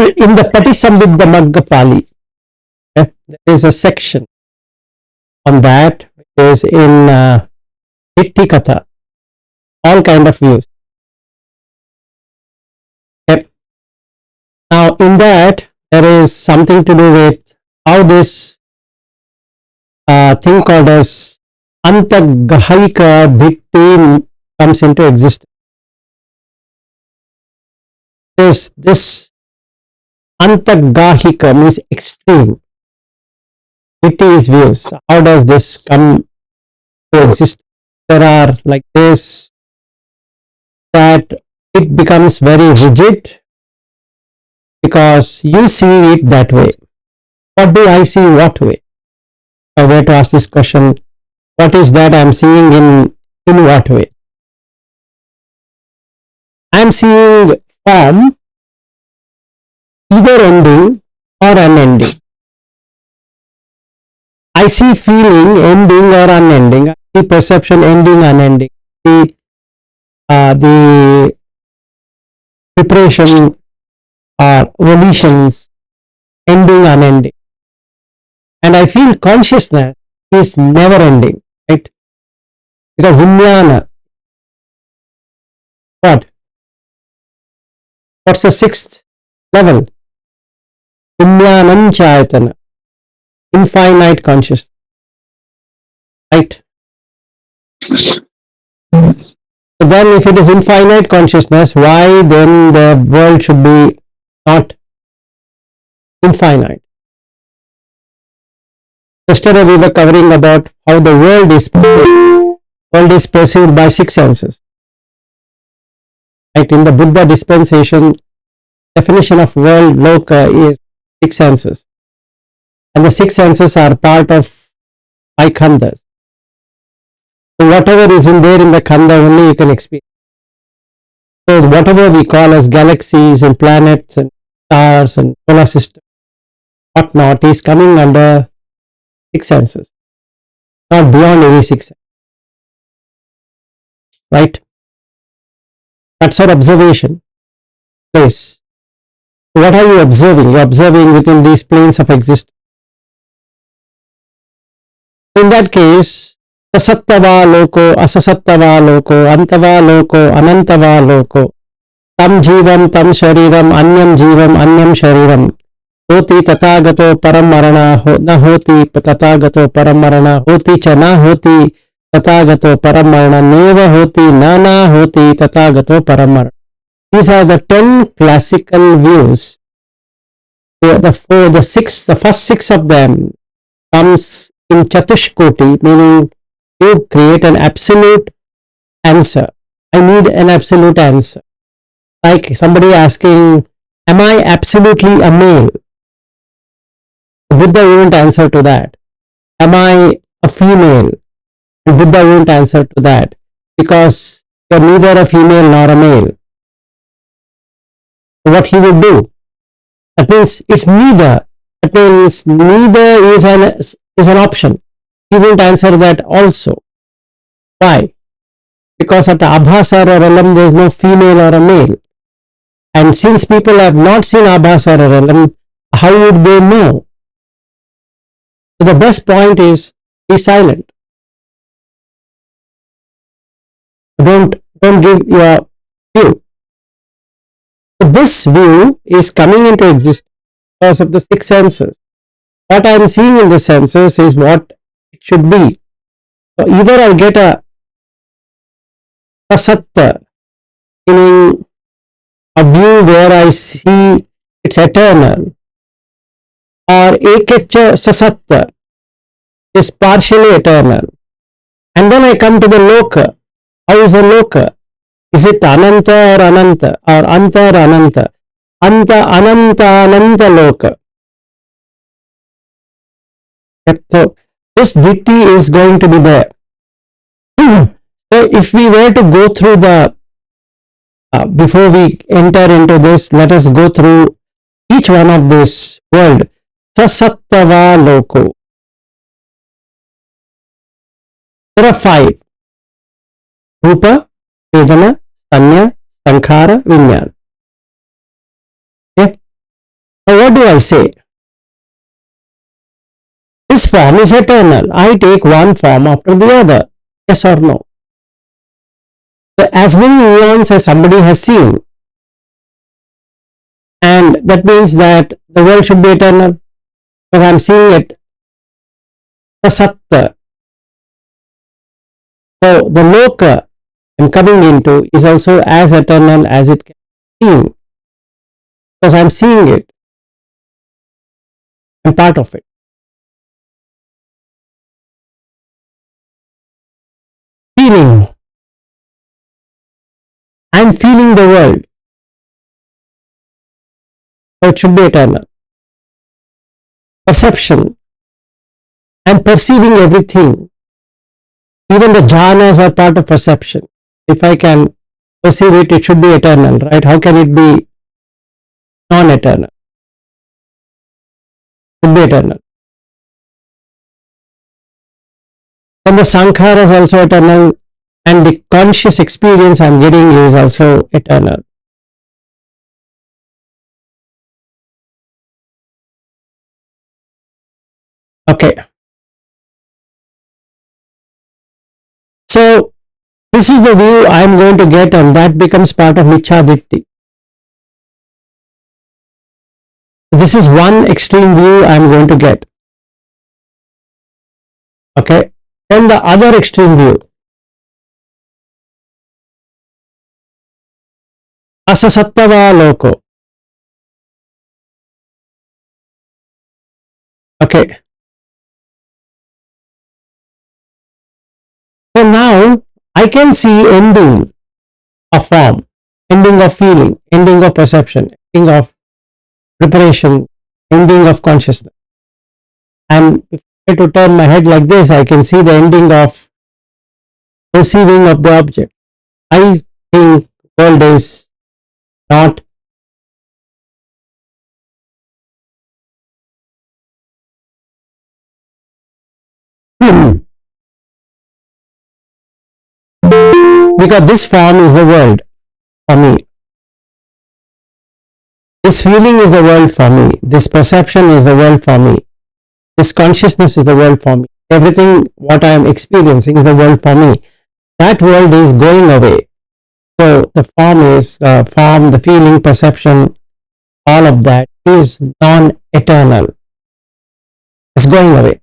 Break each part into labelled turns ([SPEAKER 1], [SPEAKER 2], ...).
[SPEAKER 1] In the Patisambhidha Magga Pali, there is a section on that, which is in Hitti Katha, all kind of views. Okay. Now, in that, there is something to do with how this thing called as Antagahika Dhitti comes into existence. This Antagahika means extreme. Dhitti is views. How does this come to exist? There are like this, that it becomes very rigid because you see it that way. What do I see what way? I were to ask this question, what is that I am seeing in what way? I am seeing form either ending or unending. I see feeling ending or unending. I see perception ending, unending. The preparation or volitions ending, unending. And I feel consciousness is never ending, right? Because Vijnana, what's the sixth level? Vijnanam Chayatana, infinite consciousness, right? So then if it is infinite consciousness, why then the world should be not infinite? Yesterday we were covering about how the world is perceived by six senses. Right? In the Buddha dispensation, definition of world, loka, is six senses. And the six senses are part of five khandhas. So whatever is in there in the khandha, only you can experience. So whatever we call as galaxies and planets and stars and solar system, whatnot, is coming under six senses, not beyond any six senses. Right? That's our observation place. What are you observing? You're observing within these planes of existence. In that case, sattva loko, asasattva loko, antava loko, anantava loko, tam jivam, tam shariram, anyam jivam, anyam shariram, hoti tatagato paramarana, na hoti tatagato paramarana, hoti cha na hoti tatagato paramarana, neva hoti, nana hoti tatagato paramarana. These are the 10 classical views. The first six of them comes in Chatushkoti, meaning you create an absolute answer. I need an absolute answer. Like somebody asking, am I absolutely a male? The Buddha won't answer to that. Am I a female? The Buddha won't answer to that, because you're neither a female nor a male. So what he would do? That means it's neither. That means neither is an option. He won't answer that also. Why? Because at the Abhasara realm there is no female or a male. And since people have not seen Abhasara realm, how would they know? So the best point is, be silent. Don't give your view. So this view is coming into existence because of the six senses. What I am seeing in the senses is what it should be. So either I get a satta, meaning a view where I see it's eternal, or ekecha sasatta, is partially eternal. And then I come to the loka. How is the loka? Is it ananta or ananta, or anta or ananta? Anta, ananta, ananta loka. So this dhitti is going to be there. So if we were to go through the, before we enter into this, let us go through each one of this world. Sasattava loko. There are five. Rupa, Vedana, Sanya, Sankhara, Vijnana. Okay? Now what do I say? This form is eternal. I take one form after the other. Yes or no? So as many eons as somebody has seen, and that means that the world should be eternal, because I am seeing it, the satta. So the loka I am coming into is also as eternal as it can be seen, because I am seeing it, I am part of it. Feeling, I am feeling the world, so it should be eternal. Perception, I am perceiving everything. Even the jhanas are part of perception. If I can perceive it, it should be eternal, right? How can it be non-eternal? It should be eternal. Then the sankhara is also eternal, and the conscious experience I am getting is also eternal. Okay. So this is the view I am going to get, and that becomes part of Michhadritti. This is one extreme view I am going to get. Okay. Then the other extreme view, asasattava loko. Okay. So now I can see ending of form, ending of feeling, ending of perception, ending of preparation, ending of consciousness. And if I try to turn my head like this, I can see the ending of perceiving of the object. I think world is not because this form is the world for me. This feeling is the world for me. This perception is the world for me. This consciousness is the world for me. Everything what I am experiencing is the world for me. That world is going away. So the form is the feeling, perception, all of that is non-eternal. It's going away.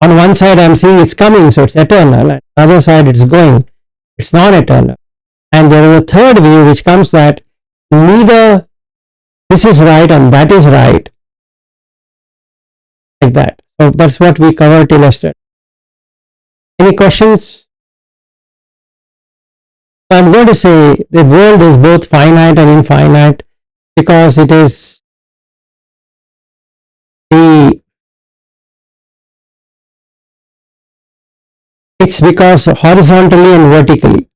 [SPEAKER 1] On one side I am seeing it's coming, so it's eternal. And on the other side it's going, it's non-eternal. And there is a third view which comes that neither this is right and that is right, like that. So that's what we covered till yesterday. Any questions? So I'm going to say the world is both finite and infinite because it is it's because horizontally and vertically.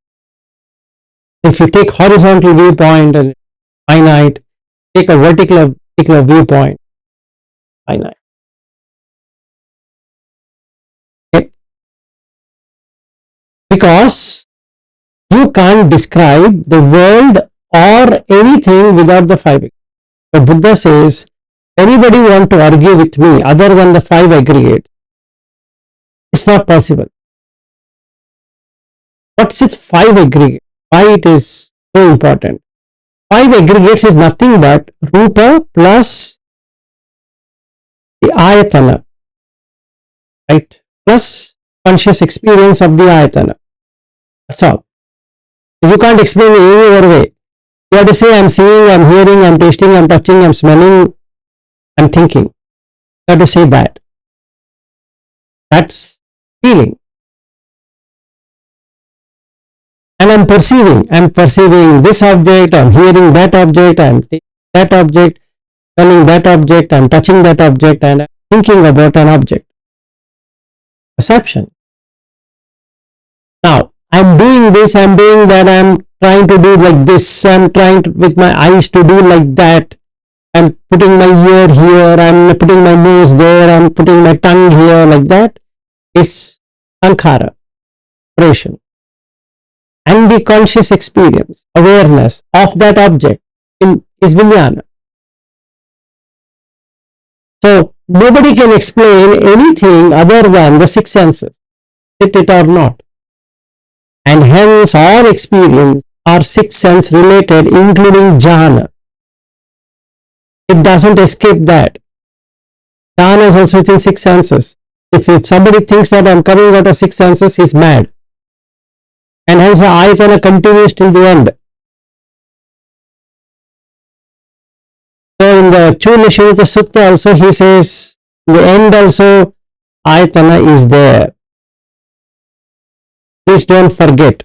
[SPEAKER 1] If you take horizontal viewpoint and finite, take a vertical viewpoint, finite. Okay. Because you can't describe the world or anything without the five. The Buddha says, anybody want to argue with me other than the five aggregates? It's not possible. What's it five aggregates? Why it is so important? Five aggregates is nothing but rupa plus the ayatana, right? Plus conscious experience of the ayatana. That's all. You can't explain it any other way. You have to say, I'm seeing, I'm hearing, I'm tasting, I'm touching, I'm smelling, I'm thinking. You have to say that. That's feeling. And I'm perceiving this object, I'm hearing that object, I'm thinking that object, smelling that object, I'm touching that object, and I'm thinking about an object. Perception. Now, I'm doing this, I'm doing that, I'm trying to do like this, I'm trying to, with my eyes to do like that, I'm putting my ear here, I'm putting my nose there, I'm putting my tongue here, like that is sankhara, operation. And the conscious experience, awareness of that object is vijnana. So nobody can explain anything other than the six senses, fit it or not. And hence all experience are six sense related, including jhana. It doesn't escape that. Jhana is also within six senses. If somebody thinks that I'm coming out of six senses, he's mad. And hence the ayatana continues till the end. So in the Chula Sutta also he says, in the end also, ayatana is there. Please don't forget.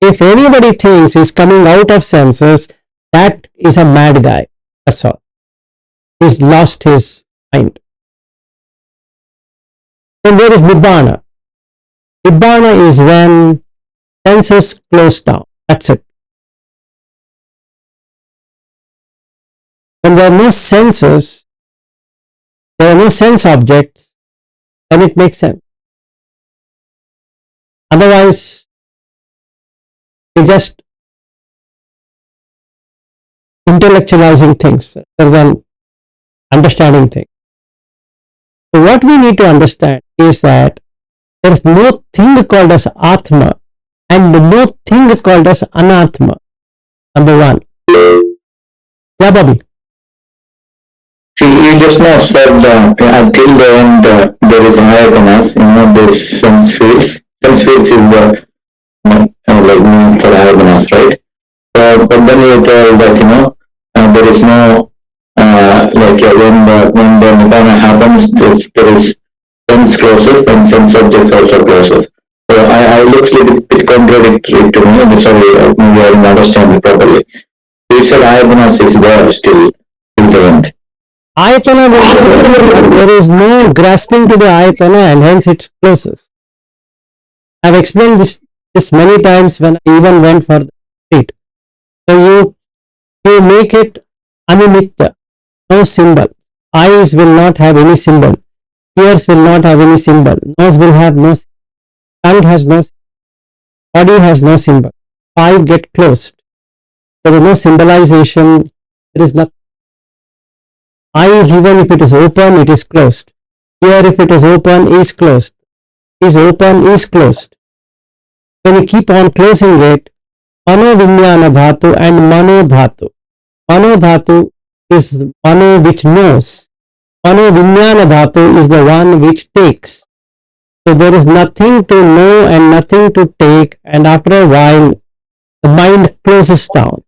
[SPEAKER 1] If anybody thinks he's coming out of senses, that is a mad guy. That's all. He's lost his mind. Then there is Nibbana. Nibbana is when senses close down. That's it. When there are no senses, there are no sense objects, then it makes sense. Otherwise, you're just intellectualizing things rather than understanding things. So what we need to understand is that there is no thing called as Atma and no thing called as Anatma. Number one. Yeah, Bobby.
[SPEAKER 2] See, you just now said until the end there is ayapanas, there is sense fields. Sense fields is the like meaning for ayapanas, right? But then you told that there is no when the nibbana happens, there is sense closes and sense object also closes. So I looks like a bit contradictory to me. Sorry, maybe I didn't understand it properly. You said ayapanas is there still till the end.
[SPEAKER 1] Ayatana, there is no grasping to the ayatana and hence it closes. I've explained this many times when I even went for the retreat. So you make it animitta, no symbol. Eyes will not have any symbol. Ears will not have any symbol. Nose will have no symbol. Tongue has no symbol. Body has no symbol. Five get closed. There is no symbolization. There is nothing. Eyes, even if it is open, it is closed. Ear, if it is open, is closed. Is open, is closed. When you keep on closing it, mano vinyana dhatu and mano dhatu. Mano dhatu is mano which knows. Mano vinyana dhatu is the one which takes. So there is nothing to know and nothing to take, and after a while the mind closes down.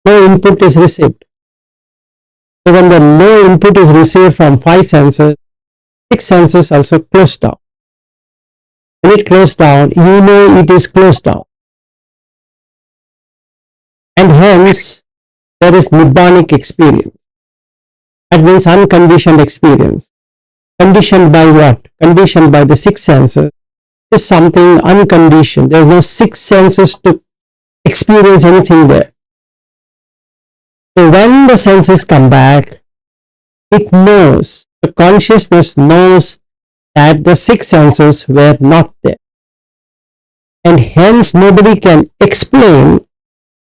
[SPEAKER 1] No input is received. So when the no input is received from five senses, six senses also close down. When it closes down, you know it is closed down. And hence, there is Nibbanic experience. That means unconditioned experience. Conditioned by what? Conditioned by the six senses. It is something unconditioned. There is no six senses to experience anything there. So when the senses come back, it knows, the consciousness knows that the six senses were not there. And hence nobody can explain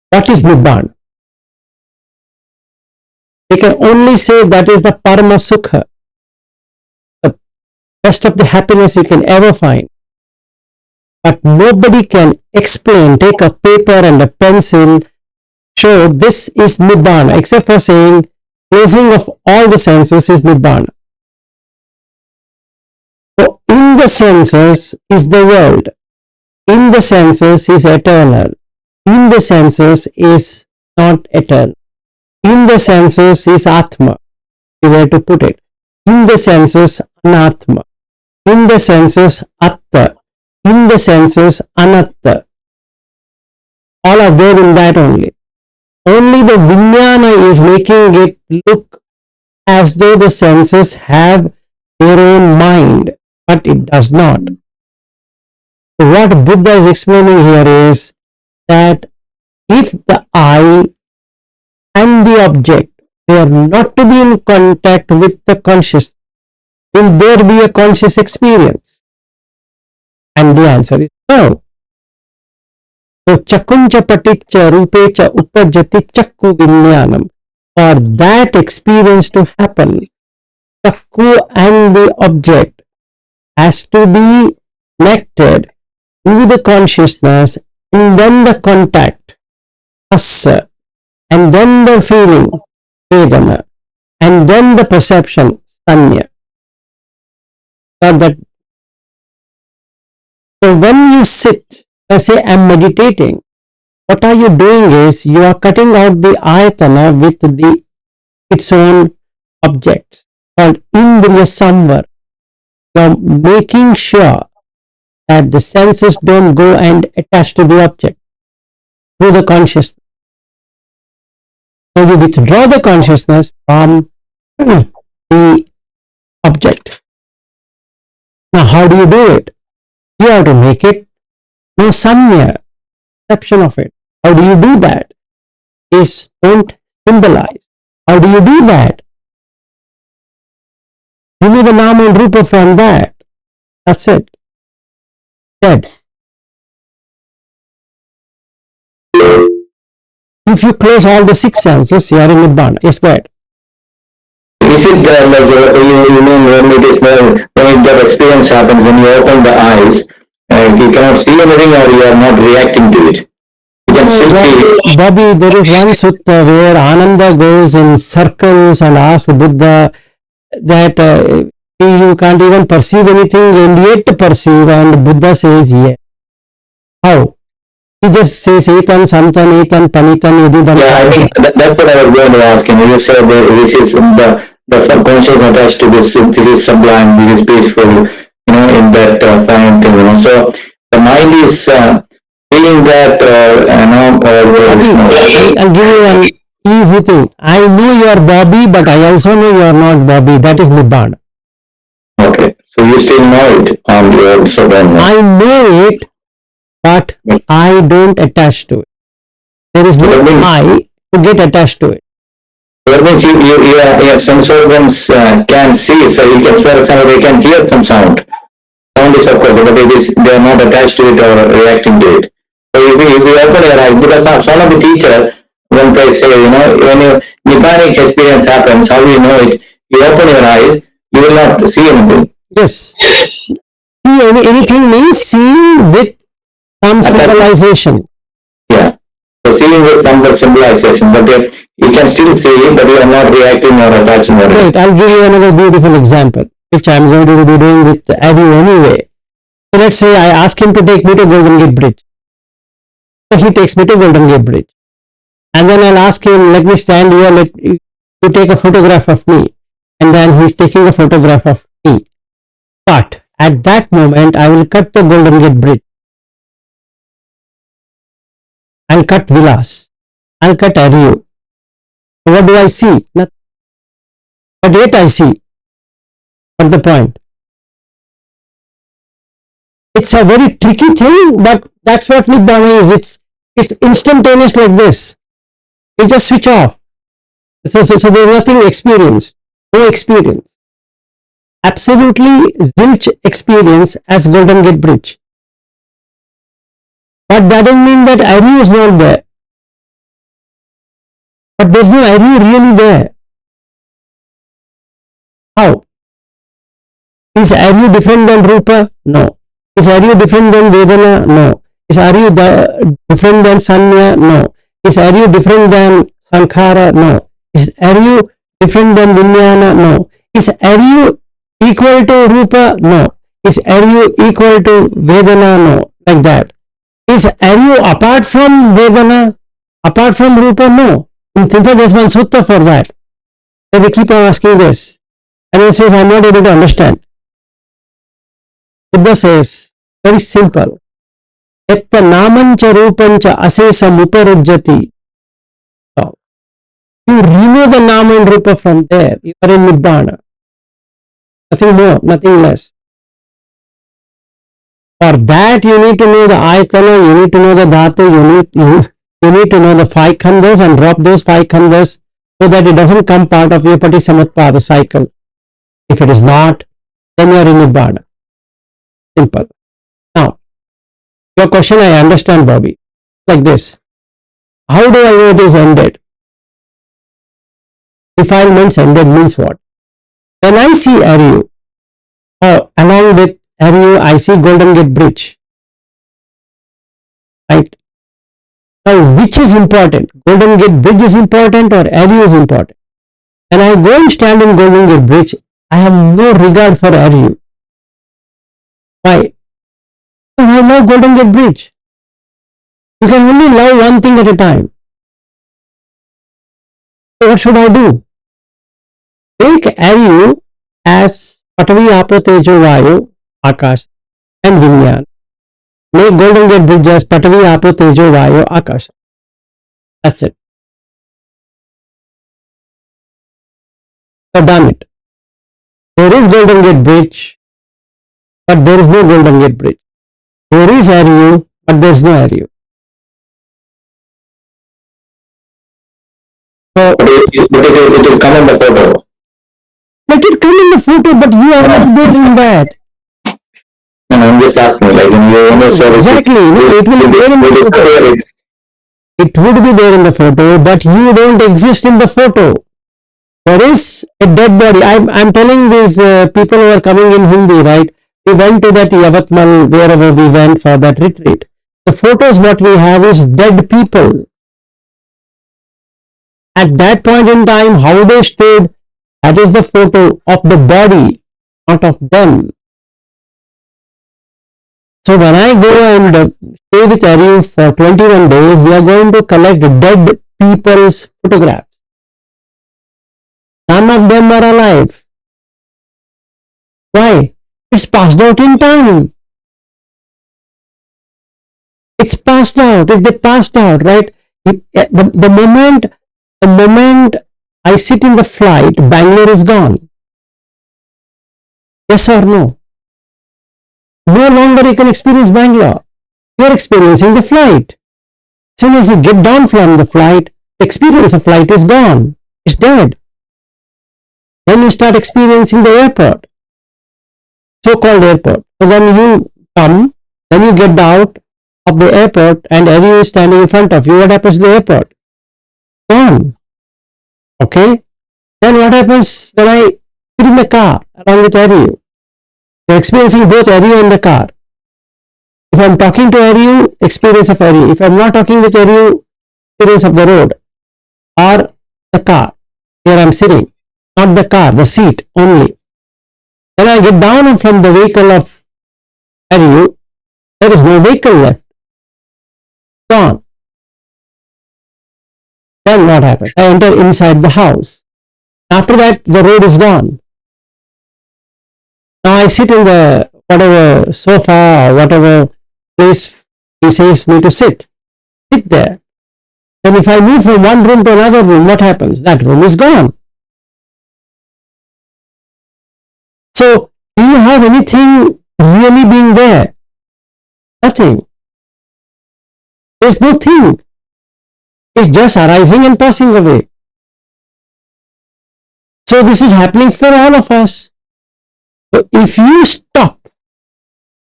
[SPEAKER 1] what is Nibbana. They can only say that is the Parama Sukha, the best of the happiness you can ever find. But nobody can explain, take a paper and a pencil, show this is Nibbana, except for saying closing of all the senses is Nibbana. So in the senses is the world. In the senses is eternal. In the senses is not eternal. In the senses is Atma, the way to put it. In the senses Anatma. In the senses Atta. In the senses Anatta. All are there in that only. Only the Vijnana is making it look as though the senses have their own mind, but it does not. So what Buddha is explaining here is that if the I and the object were not to be in contact with the conscious, will there be a conscious experience? And the answer is no. So chakuncha paticcha rupecha upajati chakku vijnanam. For that experience to happen, the co and the object has to be connected to the consciousness, and then the contact, asa, and then the feeling, vedana, and then the perception, sanya. So when you sit, let's say I'm meditating, what are you doing is you are cutting out the ayatana with its own objects called indriya samvar. You are making sure that the senses don't go and attach to the object through the consciousness. So you withdraw the consciousness from the object. Now how do you do it? You have to make it no sanya, perception of it. How do you do that? Is don't symbolize. How do you do that? Remove the nama and rupa from that. That's it. Dead. If you close all the six senses, you are in Nibbana. Yes, go ahead.
[SPEAKER 2] Is it like you mean when it is when that experience happens, when you open the eyes, you cannot see anything or you are not reacting to it? You can still see.
[SPEAKER 1] Bobby, there is one sutta where Ananda goes in circles and asks Buddha that you can't even perceive anything and yet perceive, and Buddha says, yeah. How? He just says, Etan, Santan, Etan, Panitan, Yudidam.
[SPEAKER 2] Yeah, I think that's what I was going to ask him. You said that this is the conscious attached to this is sublime, this is peaceful, in that fine thing, So the mind is seeing that,
[SPEAKER 1] I'll give you an easy thing. I know you are Bobby, but I also know you are not Bobby. That is Nibbana.
[SPEAKER 2] Okay, so you still know it on your surrender.
[SPEAKER 1] I know it, but I don't attach to it. There is no I to get attached to it.
[SPEAKER 2] That means your sense organs can see, so you can, for example, they can hear some sound. Sound is of course, but they are not attached to it or reacting to it. So if you open your eyes, because some of the teacher, when they say, when your Nibbanic experience happens, how do you know it? You open your eyes, you will not see anything.
[SPEAKER 1] Yes. See, anything means seeing with some symbolization.
[SPEAKER 2] Yeah. So seeing with some symbolization, but you can still see, but you are not reacting or attaching.
[SPEAKER 1] Right. I'll give you another beautiful example, which I'm going to be doing with Avi anyway. So let's say I ask him to take me to Golden Gate Bridge. So he takes me to Golden Gate Bridge. And then I'll ask him, let me stand here, let you take a photograph of me. And then he's taking a photograph of me. But at that moment, I will cut the Golden Gate Bridge. I'll cut Vilas. I'll cut Ariu. What do I see? Nothing. But yet I see. What's the point? It's a very tricky thing, but that's what Nibbana is. It's instantaneous like this. You just switch off. So there's nothing experienced. No experience. Absolutely zilch experience as Golden Gate Bridge. But that doesn't mean that Ariu is not there. But there's no Ariu really there. How? Is Ariu different than Rupa? No. Is Ariu different than Vedana? No. Is Ariu different than Sanya? No. Is Ariu different than Sankhara? No. Is Ariu different than Vijnana? No. Is Ariu equal to Rupa? No. Is Ariu equal to Vedana? No. Like that. Is Ariu apart from Vedana? Apart from Rupa? No. In fact, there's one sutta for that. And they keep on asking this. And he says, I'm not able to understand. Buddha says, very simple. Etta namancha rupancha asesam uparujjati. You remove the nama and rupa from there. You are in Nibbana. Nothing more, nothing less. For that, you need to know the ayatana, you need to know the dhatu, you need to know the 5 khandhas and drop those 5 khandhas so that it doesn't come part of your patisamutpada cycle. If it is not, then you are in Nibbana. Simple. Now, your question I understand, Bobby. Like this. How do I know it is ended? Defilements ended means what? When I see Ariu, along with Ariu, I see Golden Gate Bridge. Right? Now, which is important? Golden Gate Bridge is important or Ariu is important? When I go and stand in Golden Gate Bridge, I have no regard for Ariu. Why? Because I love Golden Gate Bridge. You can only love one thing at a time. So what should I do? Take Ariu as Patavi Apo Tejo Vayu, Akash and Vinyan. Make Golden Gate Bridge as Patavi Apo Tejo Vayu, Akash. That's it. So done it. There is Golden Gate Bridge, but there is no Golden Gate Bridge. There is Ariu, but there is no Ariu. So
[SPEAKER 2] It will come in the photo.
[SPEAKER 1] let it come in the photo, but you are not there in that.
[SPEAKER 2] And I'm just asking, like in your own service.
[SPEAKER 1] Exactly. It will be there in the photo. It would be there in the photo, but you don't exist in the photo. There is a dead body. I'm telling these people who are coming in Hindi, right? We went to that Yavatmal, wherever we went for that retreat. The photos what we have is dead people. At that point in time, how they stood, that is the photo of the body, not of them. So when I go and stay with Ariu for 21 days, we are going to collect dead people's photographs. None of them are alive. Why? It's passed out in time. It's passed out. If they passed out, right? The moment I sit in the flight, Bangalore is gone. Yes or no? No longer you can experience Bangalore. You are experiencing the flight. As soon as you get down from the flight, the experience of flight is gone. It's dead. Then you start experiencing the airport, so-called airport. So when you come, when you get out of the airport and Ariu is standing in front of you, what happens to the airport? Gone. Okay? Then what happens when I sit in the car along with Ariu? You're experiencing both Ariu and the car. If I'm talking to Ariu, experience of Ariu. If I'm not talking with Ariu, experience of the road or the car where I'm sitting. Not the car, the seat only. When I get down from the vehicle of Ariu, there is no vehicle left. Gone. Then what happens? I enter inside the house. After that, the road is gone. Now I sit in the whatever sofa or whatever place he says me to sit. Sit there. Then if I move from one room to another room, what happens? That room is gone. So, do you have anything really being there? Nothing. There's no thing. It's just arising and passing away. So, this is happening for all of us. So, if you stop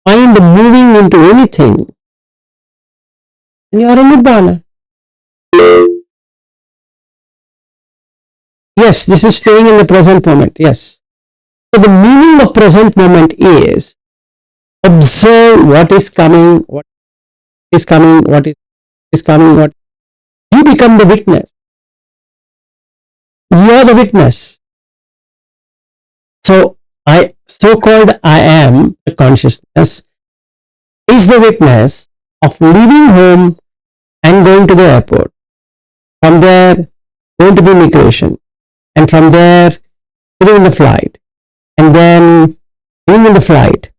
[SPEAKER 1] mind moving into anything, then you are in Nibbana. Yes, this is staying in the present moment. Yes. So the meaning of present moment is observe what is coming, what is coming, what is coming, what you become the witness. You are the witness. So so-called I am, the consciousness, is the witness of leaving home and going to the airport. From there, going to the immigration, and from there, sitting in the flight, and then being in the flight,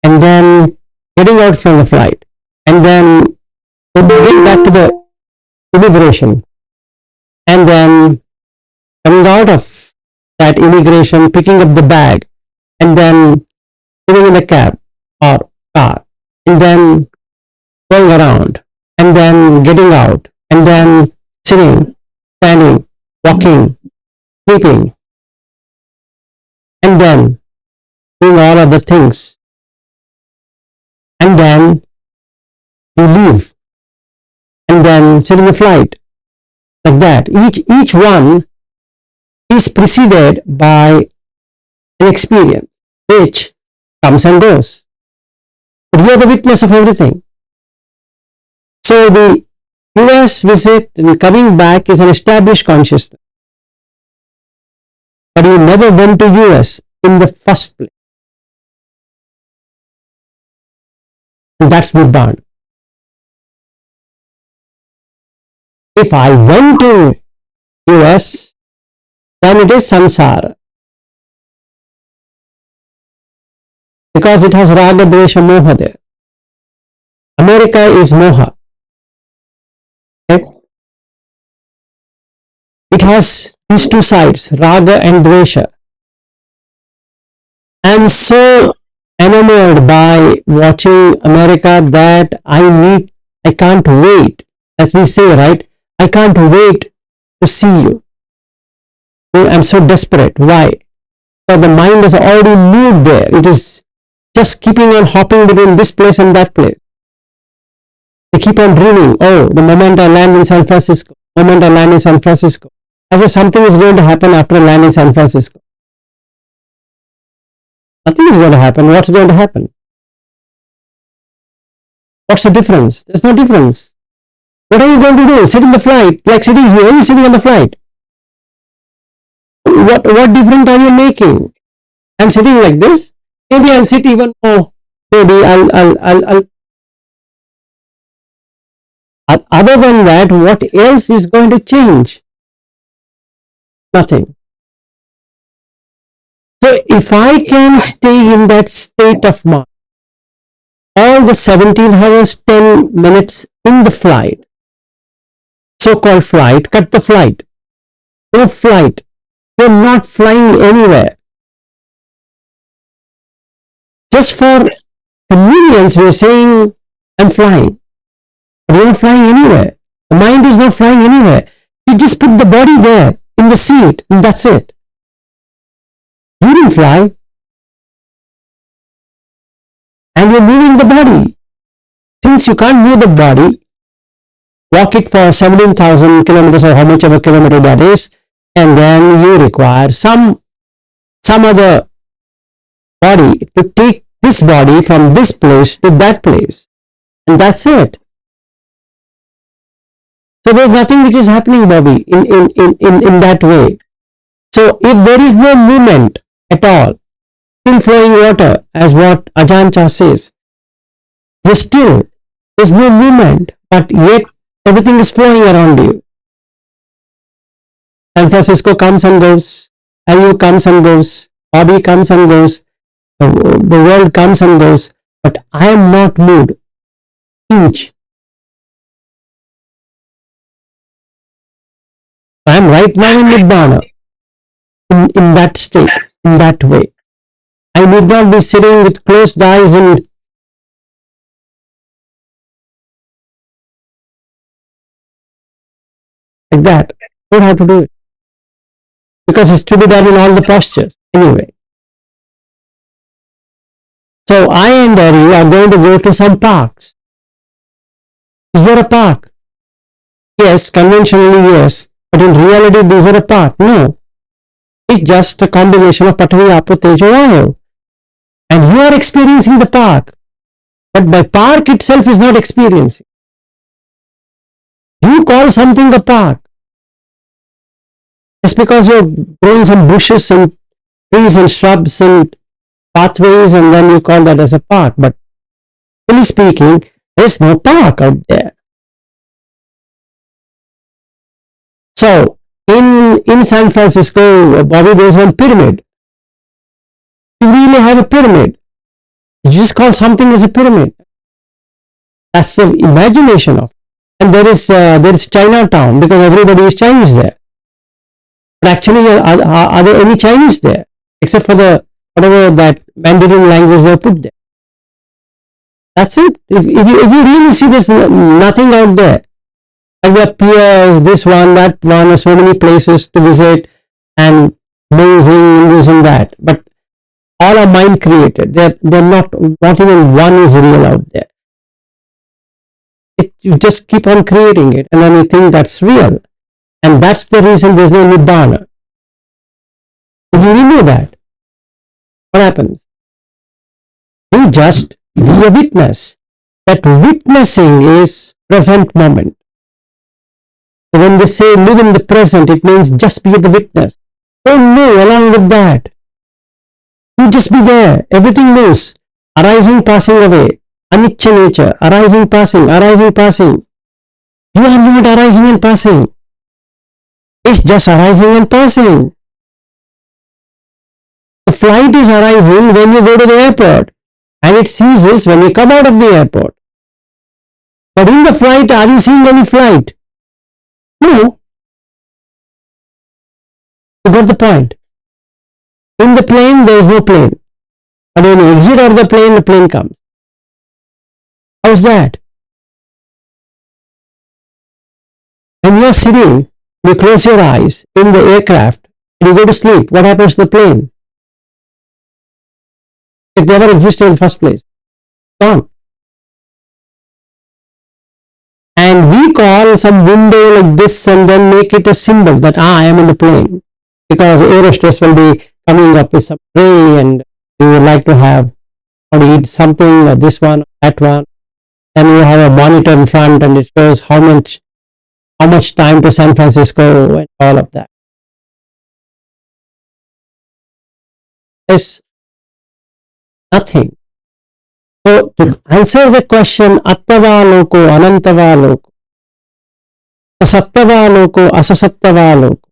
[SPEAKER 1] and then getting out from the flight, and then getting back to the immigration, and then coming out of that immigration, picking up the bag, and then sitting in the cab or car, and then going around, and then getting out, and then sitting, standing, walking, sleeping, and then doing all of the things, and then you leave, and then sit in the flight, like that. Each one is preceded by an experience which comes and goes. But you are the witness of everything. So the US visit and coming back is an established consciousness. But you never went to US in the first place. And that's Nibbana. If I went to US, then it is samsara. Because it has raga, dvesha, moha there. America is moha. Okay? It has these two sides, raga and dvesha. I am so enamored by watching America that I can't wait, as we say, right? I can't wait to see you. I'm so desperate. Why? Because the mind has already moved there. It is just keeping on hopping between this place and that place. They keep on dreaming, oh, the moment I land in San Francisco, as if something is going to happen after I land in San Francisco. Nothing is going to happen. What's going to happen? What's the difference? There's no difference. What are you going to do? Sit in the flight, like sitting here, you're sitting on the flight. What difference are you making? I'm sitting like this. Maybe I'll sit even more. Maybe I'll other than that, what else is going to change? Nothing. So if I can stay in that state of mind, all the 17 hours, 10 minutes in the flight, so-called flight, cut the flight. No flight. You're not flying anywhere. Just for convenience, we're saying, I'm flying. But you're not flying anywhere. The mind is not flying anywhere. You just put the body there in the seat, and that's it. You didn't fly. And you're moving the body. Since you can't move the body, walk it for 17,000 kilometers or how much of a kilometer that is, and then you require some other body to take this body from this place to that place. And that's it. So there's nothing which is happening, Bobby, in that way. So if there is no movement at all, still flowing water, as what Ajahn Chah says, there's no movement, but yet everything is flowing around you. San Francisco comes and goes, Ayu comes and goes, Bobby comes and goes, the world comes and goes, but I am not moved inch. I am right now in Nibbana, in that state, in that way. I need not be sitting with closed eyes and like that. I don't have to do it. Because it's to be done in all the postures. Anyway. So I and Ari are going to go to some parks. Is there a park? Yes, conventionally yes. But in reality, is there a park? No. It's just a combination of Pathavi, Apo, Tejo, Vayu. And you are experiencing the park. But by park itself is not experiencing. You call something a park. Just because you're growing some bushes and trees and shrubs and pathways, and then you call that as a park. But really speaking, there's no park out there. So, in San Francisco, Bobby, there's one pyramid. You really have a pyramid. You just call something as a pyramid. That's the imagination of it. And there is Chinatown, because everybody is Chinese there. But actually, are there any Chinese there? Except for whatever that Mandarin language they put there. That's it. If you really see, there's nothing out there. And there are piers, this one, that one, so many places to visit, and amazing this and that. But all are mind created. They're not even one is real out there. You just keep on creating it, and then you think that's real. And that's the reason there's no Nibbana. If you remove that, what happens? You just be a witness. That witnessing is present moment. So when they say live in the present, it means just be the witness. Don't move along with that. You just be there. Everything moves. Arising, passing away. Anicca nature. Arising, passing. Arising, passing. You are not arising and passing. It's just arising and passing. The flight is arising when you go to the airport, and it ceases when you come out of the airport. But in the flight, are you seeing any flight? No. You got the point. In the plane, there is no plane. But when you exit out of the plane comes. How's that? When you are sitting, you close your eyes in the aircraft, and you go to sleep, what happens to the plane? It never existed in the first place. Gone. And we call some window like this and then make it a symbol that I am in the plane. Because the air hostess will be coming up with some tray and you would like to have or to eat something or this one, that one. Then you have a monitor in front and it shows how much time to San Francisco and all of that. There's nothing. So to answer the question, Attava loko, Anantava loko, Sattava loko, Asasattava loko.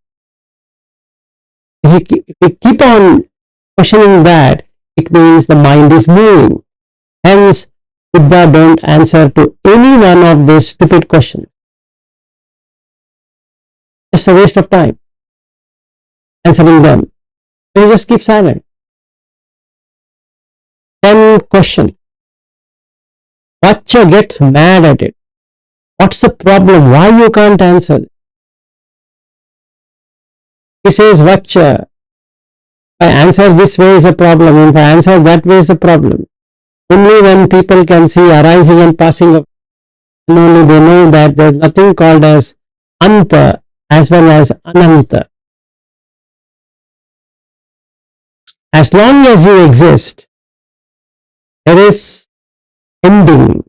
[SPEAKER 1] If you keep on questioning that, it means the mind is moving. Hence, Buddha don't answer to any one of these stupid questions. It's a waste of time answering them. You just keep silent. Then question. Vacha gets mad at it. What's the problem? Why you can't answer? He says, Vacha, if I answer this way is a problem. If I answer that way is a problem. Only when people can see arising and passing of, and only they know that there is nothing called as Anta as well as Ananta. As long as you exist, there is ending.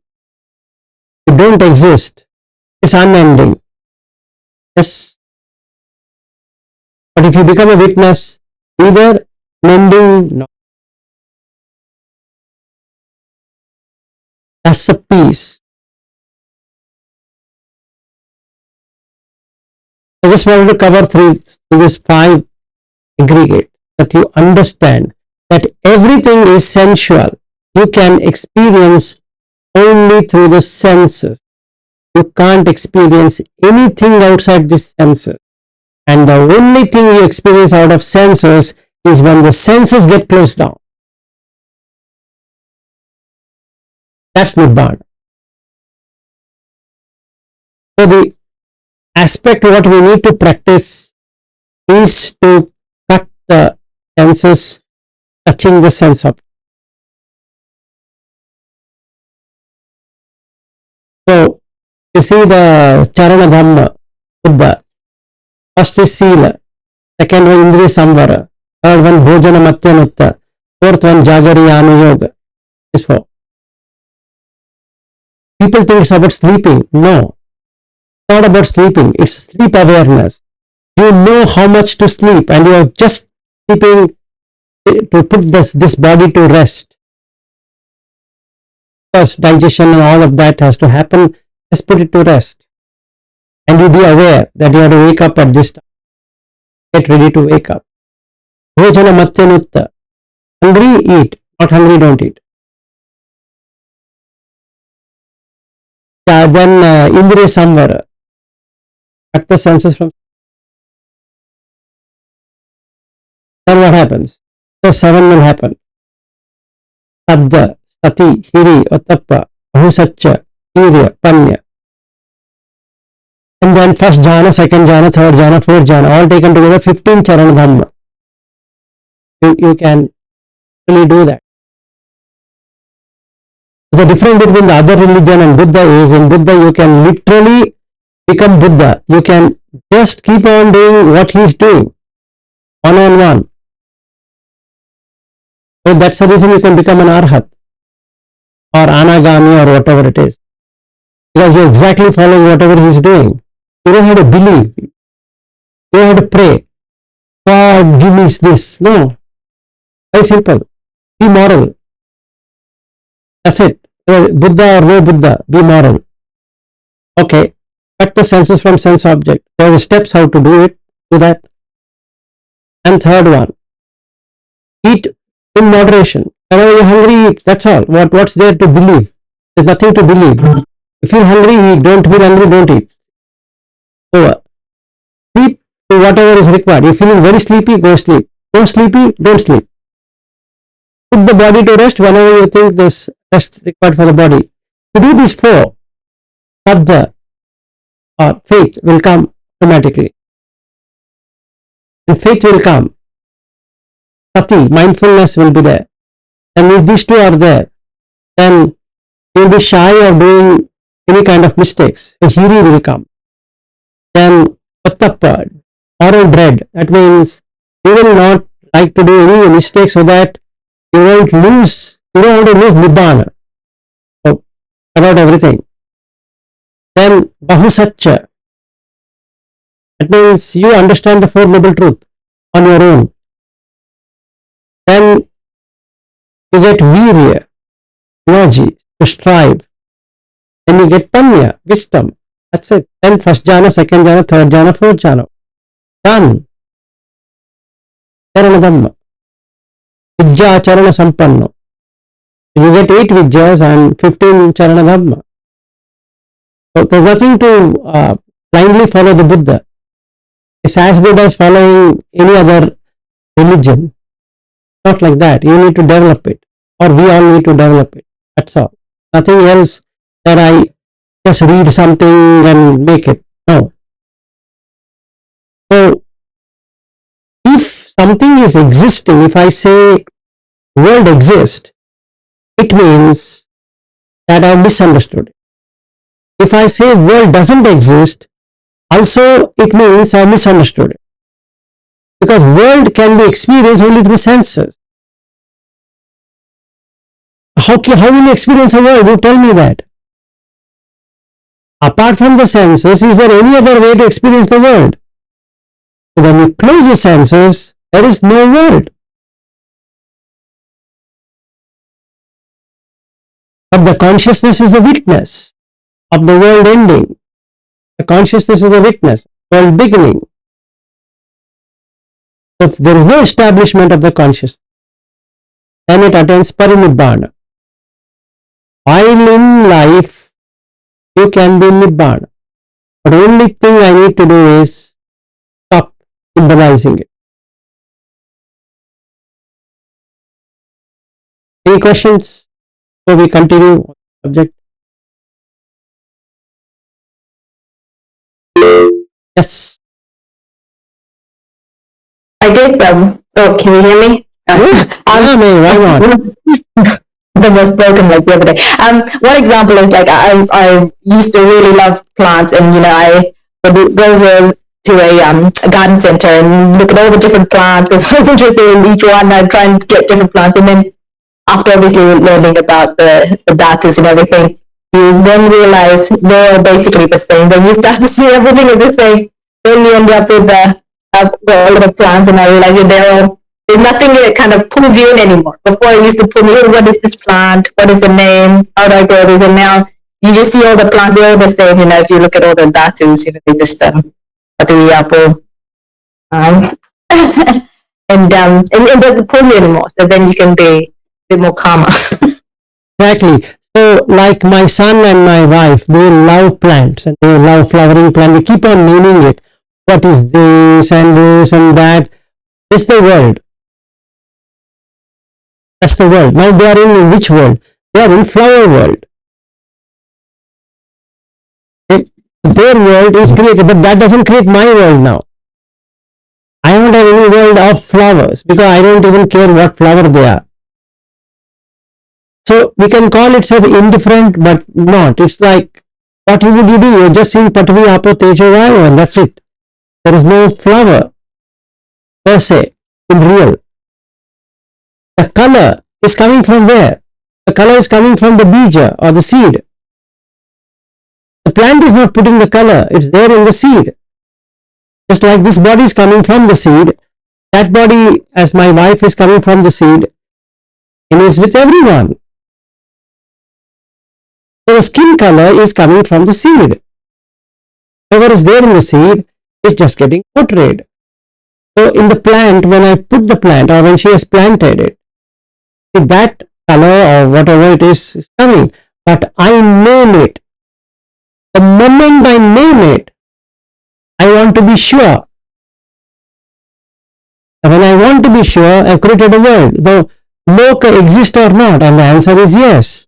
[SPEAKER 1] You don't exist, it's unending. Yes. But if you become a witness, either unending, no. That's a peace. I just wanted to cover these 5 aggregates, that you understand that everything is sensual. You can experience only through the senses. You can't experience anything outside the senses. And the only thing you experience out of senses is when the senses get closed down. That's Nibbana. So the aspect what we need to practice is to cut the senses touching the sense of. So you see the Charana Dhamma, Buddha. First is Sila, second one Indriya Samvara, third one Bhojana Matyanutta, fourth one Jagariyana Yoga. This 4. People think it's about sleeping. No, it's not about sleeping. It's sleep awareness. You know how much to sleep and you are just sleeping to put this body to rest. Because digestion and all of that has to happen, just put it to rest. And you be aware that you have to wake up at this time. Get ready to wake up. Bhojana Matyanutta. Hungry, eat. Not hungry, don't eat. Then Indriya Samvara. Cut the senses from. Then what happens? The 7 will happen. Saddha, Sati, Hiri, Ottappa, Ahusaccha, Virya, Panya. And then first jhana, second jhana, third jhana, fourth jhana, all taken together, 15 Charana Dhamma. You can really do that. The difference between the other religion and Buddha is, in Buddha you can literally become Buddha. You can just keep on doing what he is doing, one on one. So that's the reason you can become an arhat or anagami or whatever it is. Because you're exactly following whatever he's doing. You don't have to believe. You don't have to pray. God, give me this. No. Very simple. Be moral. That's it. Buddha or no Buddha, be moral. Okay. Cut the senses from sense object. There are steps how to do it. Do that. And third one, eat in moderation. Whenever you're hungry, eat. That's all. What's there to believe? There's nothing to believe. If you're hungry, eat. Don't feel hungry, don't eat. Over. Sleep to whatever is required. You're feeling very sleepy, go sleep. Don't sleepy, don't sleep. Put the body to rest whenever you think there's rest required for the body. To do these four, Sadha or faith will come automatically. And faith will come. Sati, mindfulness will be there. And if these two are there, then you will be shy of doing any kind of mistakes. A hiri will come. Then Pattappa, oral dread. That means you will not like to do any mistakes so that you won't lose, you don't want to lose Nibbana. So, about everything. Then Bahusatcha. That means you understand the Four Noble Truth on your own. Then you get virya, energy to strive. Then you get panya, wisdom. That's it. Then first jhana, second jhana, third jhana, fourth jhana. Done. Charanadhamma. Vijja charana sampanno. You get 8 vijjas and 15 charanadhamma. So there's nothing to blindly follow the Buddha. It's as good as following any other religion. Not like that. You need to develop it. Or we all need to develop it. That's all. Nothing else that I just read something and make it. No. So, if something is existing, if I say world exists, it means that I have misunderstood it. If I say world doesn't exist, also it means I have misunderstood it. Because world can be experienced only through senses. How will you experience a world? You tell me that. Apart from the senses, is there any other way to experience the world? So when you close the senses, there is no world. But the consciousness is the witness of the world ending. The consciousness is a witness, world beginning. If there is no establishment of the consciousness, then it attains parinibbana. While in life, you can be nibbana. But the only thing I need to do is stop symbolizing it. Any questions? So we continue subject. Yes.
[SPEAKER 3] I did oh, can you hear me?
[SPEAKER 1] Yeah, why not?
[SPEAKER 3] The most broken like the other day. One example is like I used to really love plants, and I would go to a garden center and look at all the different plants because I was interested in each one. I'd try and get different plants, and then after obviously learning about the dhatus and everything, you then realize they're basically the same. When you start to see everything is the same, then you end up with a lot of plants, and I realized that there's nothing that kind of pulls you in anymore. Before it used to pull me in, what is this plant? What is the name? How do I grow this? And now you just see all the plants, they're all the same. If you look at all the dhatus, they just apple. And it doesn't pull you anymore. So then you can be a bit more calmer.
[SPEAKER 1] Exactly. So like my son and my wife, they love plants and they love flowering plants. They keep on naming it. What is this and this and that? It's the world. That's the world. Now they are in which world? They are in flower world. Their world is created, but that doesn't create my world now. I don't have any world of flowers because I don't even care what flower they are. So we can call it indifferent, but not. It's like, what would you do? You're just seeing Patvi, Apo, Tejo, Vayu, and that's it. There is no flower per se in real. The color is coming from where? The color is coming from the bija or the seed. The plant is not putting the color, it's there in the seed. Just like this body is coming from the seed, that body, as my wife, is coming from the seed and is with everyone. So the skin color is coming from the seed. Whatever is there in the seed is just getting portrayed. So in the plant, when I put the plant or when she has planted it, that color or whatever it is coming, but I name it. The moment I name it, I want to be sure. And when I want to be sure, I have created a world. The loka exists or not? And the answer is yes.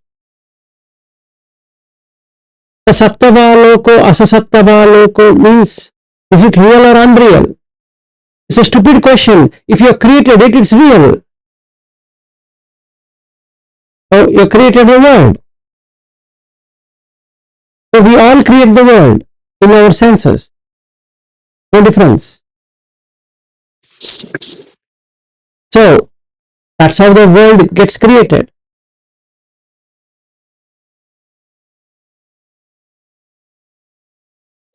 [SPEAKER 1] The sattva loko, asasattva loko means, is it real or unreal? It's a stupid question. If you have created it, it's real. So you created a world. So we all create the world in our senses. No difference. So that's how the world gets created.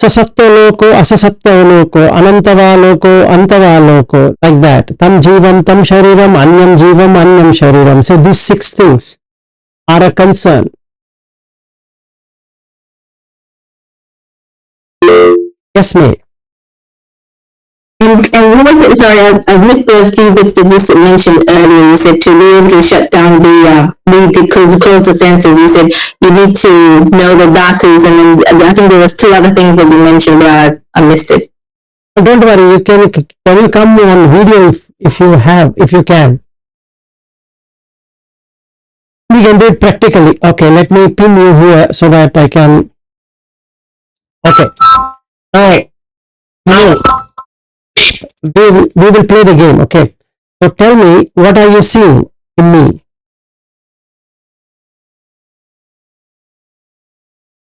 [SPEAKER 1] Sasatta loko, asasatta loko, anantava loko, antava loko, like that. Tam jivam, tam shariram, anyam jivam, anyam shariram. So these 6 things are a concern. Yes, ma'am.
[SPEAKER 3] And sorry, I missed the few bits that you mentioned earlier. You said to be able to shut down the close the senses. You said you need to know the dhatus, and then I think there was 2 other things that you mentioned, but I missed it.
[SPEAKER 1] Don't worry, you can you come on video if you can. We can do it practically. Okay, let me pin you here so that I can. Okay. Now we will play the game. Okay. So tell me, what are you seeing in me?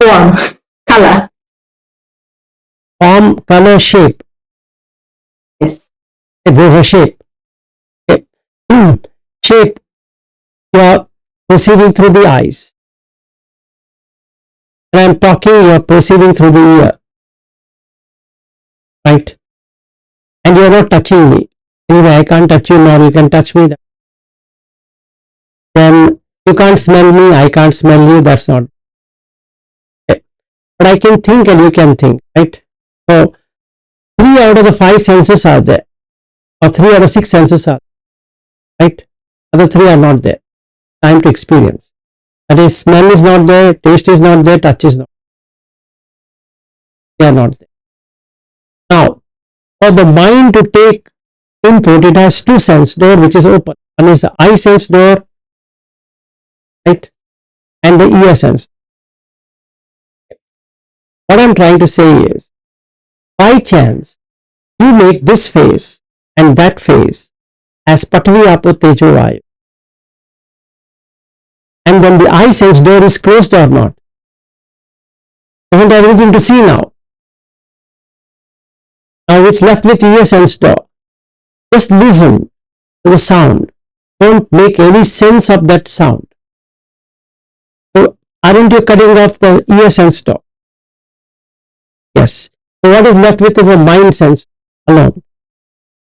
[SPEAKER 3] Form, color.
[SPEAKER 1] Form, color, shape.
[SPEAKER 3] Yes.
[SPEAKER 1] There's a shape. Okay. Shape, you are perceiving through the eyes. When I'm talking, you are perceiving through the ear. Right? And you are not touching me. Anyway, I can't touch you, nor you can touch me. Then you can't smell me, I can't smell you. That's not. Okay. But I can think and you can think. Right? So 3 out of the 5 senses are there. Or 3 out of 6 senses are there. Right? Other 3 are not there. Time to experience. That is, smell is not there, taste is not there, touch is not. They are not there. Now, for the mind to take input, it has 2 sense door which is open. One is the eye sense door, right? And the ear sense. What I'm trying to say is, by chance, you make this face and that face as Patvi Apo Tejo Vayu. And then the eye sense door is closed or not? Doesn't have anything to see now. Now it's left with ear sense door. Just listen to the sound. Don't make any sense of that sound. So aren't you cutting off the ear sense door? Yes. So what is left with is the mind sense alone.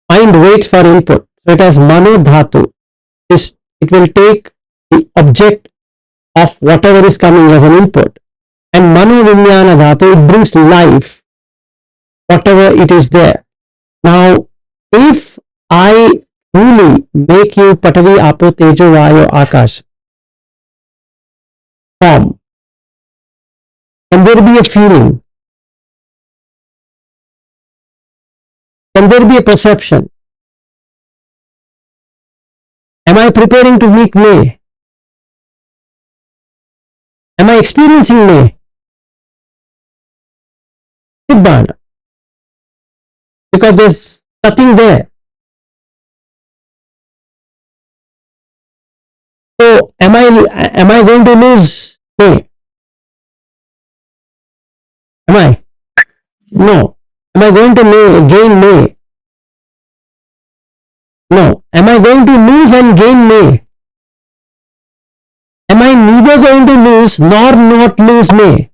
[SPEAKER 1] Mind waits for input. So it has mano dhatu. It will take the object of whatever is coming as an input. And mano vinyana dhatu, it brings life, whatever it is there. Now, if I truly make you Patavi Apo Tejo Vayu Akash form, can there be a feeling? Can there be a perception? Am I preparing to meet May? Am I experiencing May? Nibbana. Because there's nothing there. So am I going to lose May? Am I? No. Am I going to gain May? No. Am I going to lose and gain may? Am I neither going to lose nor not lose may?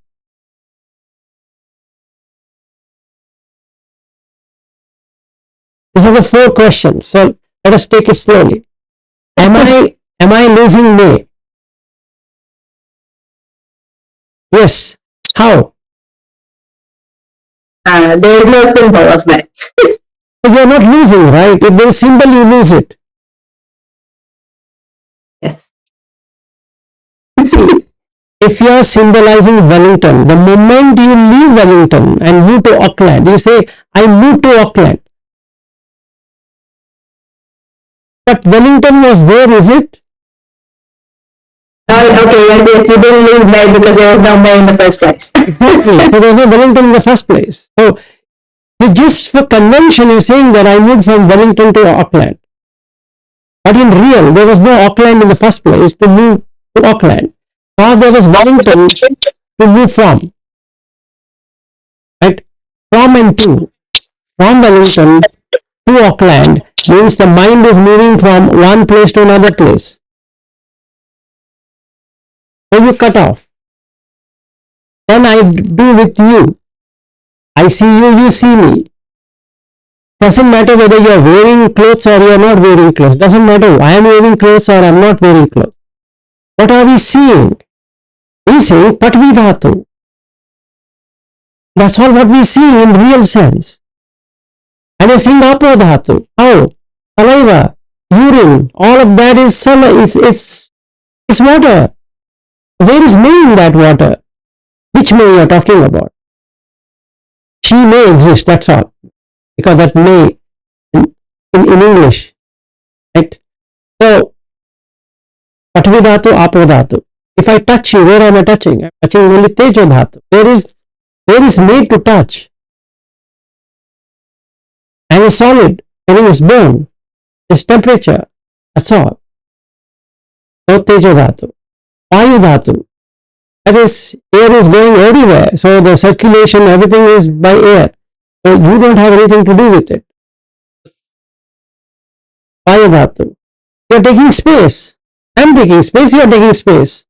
[SPEAKER 1] These are the 4 questions. So let us take it slowly. Am I losing may? Yes. How?
[SPEAKER 3] There is no symbol of that.
[SPEAKER 1] You are not losing, right? If there is symbol, you lose it.
[SPEAKER 3] Yes.
[SPEAKER 1] See, if you are symbolizing Wellington, the moment you leave Wellington and move to Auckland, you say, I moved to Auckland. But Wellington was there, is it?
[SPEAKER 3] Oh, okay, yes, you didn't leave May because there was no May in the first place.
[SPEAKER 1] Exactly. So there was no Wellington in the first place. So just for convention is saying that I moved from Wellington to Auckland. But in real, there was no Auckland in the first place to move to Auckland. Or there was Wellington to move from. Right? From and to. From Wellington to Auckland means the mind is moving from one place to another place. So you cut off. Then I do with you. I see you, you see me. Doesn't matter whether you are wearing clothes or you are not wearing clothes. Doesn't matter I am wearing clothes or I am not wearing clothes. What are we seeing? We saying patvidhatu. That's all what we see in real sense. And you're seeing apodhatu. How? Saliva, urine, all of that is it's water. Where is may in that water? Which may you are talking about? She may exist, that's all. Because that may in English. Right? So, patvidhatu, apodhatu. If I touch you, where am I touching? I'm touching only tejodhatu. Where is made to touch? And is solid, meaning is bone, is temperature. That's all. So tejodhatu. Vayudhatu. That is, air is going everywhere. So the circulation, everything is by air. So you don't have anything to do with it. Vayudhatu. You are taking space. I am taking space, you are taking space.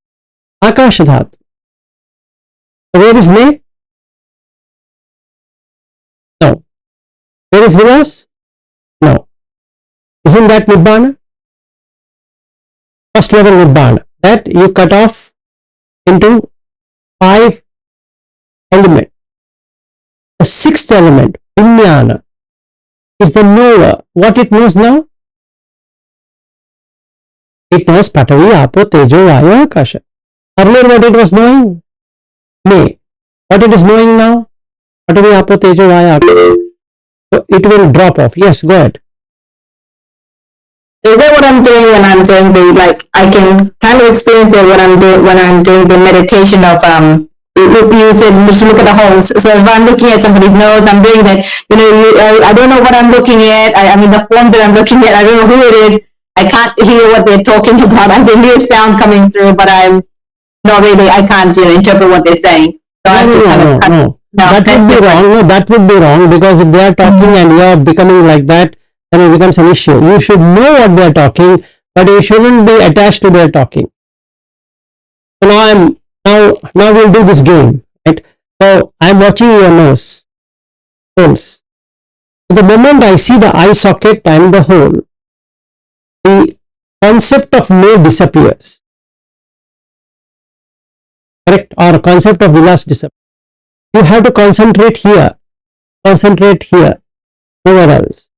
[SPEAKER 1] Akashadhatu. So where is may? No. Where is vilas? No. Isn't that Nibbana? First level Nibbana. That you cut off into 5 elements. The 6th element, Vijnana, is the knower. What it knows now? It knows Patavi, Apo, Tejo, Vayu, Akasha. Earlier what it was knowing? May. What it is knowing now? Patavi, Apo, Tejo, Vayu, Akasha. So it will drop off. Yes, go ahead.
[SPEAKER 3] Is that what I'm doing when I'm doing the, like, I can kind of experience it when I'm doing the meditation of, you said just look at the holes. So if I'm looking at somebody's nose, I'm doing that, I don't know what I'm looking at. I mean, the form that I'm looking at, I don't know who it is. I can't hear what they're talking about. I can hear sound coming through, but I'm not really, I can't interpret what they're saying. So
[SPEAKER 1] No. That would be wrong. No, that would be wrong, because if they are talking and you are becoming like that, then it becomes an issue. You should know what they are talking, but you shouldn't be attached to their talking. So now we'll do this game, right? So I'm watching your nose, holes. The moment I see the eye socket and the hole, the concept of may disappears. Correct? Or concept of vilas disappears. You have to concentrate here, nowhere else.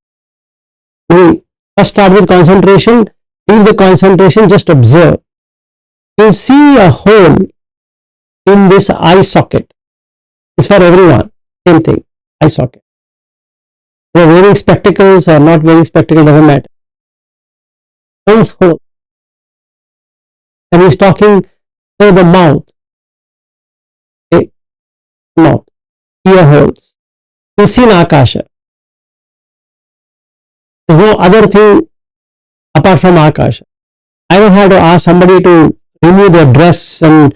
[SPEAKER 1] We first start with concentration, leave the concentration, just observe. You see a hole in this eye socket. It's for everyone, same thing, eye socket. You're wearing spectacles or not wearing spectacles, doesn't matter. One hole. And he's talking to the mouth. Okay. Mouth. Ear holes. You've seen Akasha. There's no other thing apart from Akasha. I don't have to ask somebody to remove their dress and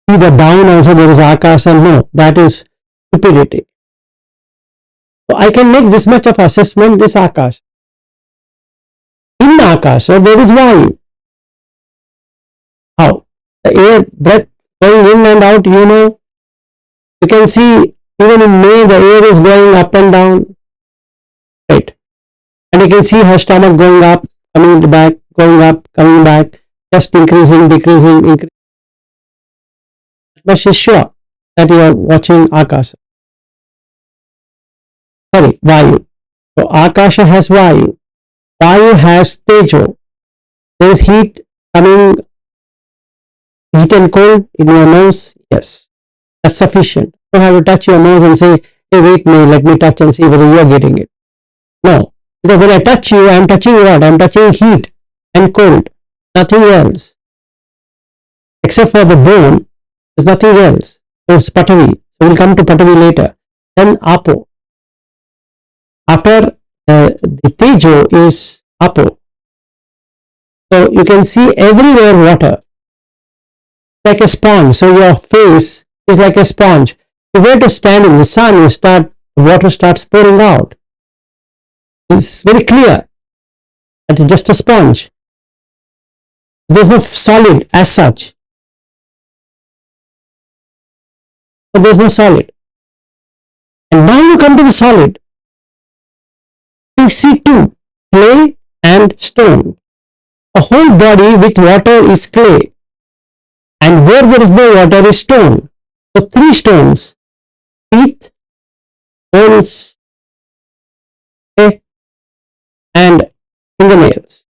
[SPEAKER 1] see the down and say there is Akasha. No, that is stupidity. So I can make this much of assessment, this Akasha. In Akasha, there is Vayu. How? The air, breath going in and out, you can see even in May, the air is going up and down. Right. And you can see her stomach going up, coming back, going up, coming back, just increasing, decreasing, increasing. But she's sure that you are watching Akasha. Sorry, Vayu. So Akasha has Vayu. Vayu has Tejo. There is heat coming, heat and cold in your nose. Yes, that's sufficient. You don't have to touch your nose and say, hey, wait me, let me touch and see whether you are getting it. No, because when I touch you, I am touching what? I am touching heat and cold. Nothing else. Except for the bone, there's nothing else. So it's Patavi. So we'll come to Patavi later. Then Apo. After the Tejo is Apo. So you can see everywhere water. Like a sponge. So your face is like a sponge. If you were to stand in the sun, the water starts pouring out. It's very clear. It's just a sponge. There's no solid as such. But there's no solid. And now you come to the solid. You see two, clay and stone. A whole body with water is clay. And where there is no water is stone. So three stones. Teeth, bones, okay, and fingernails.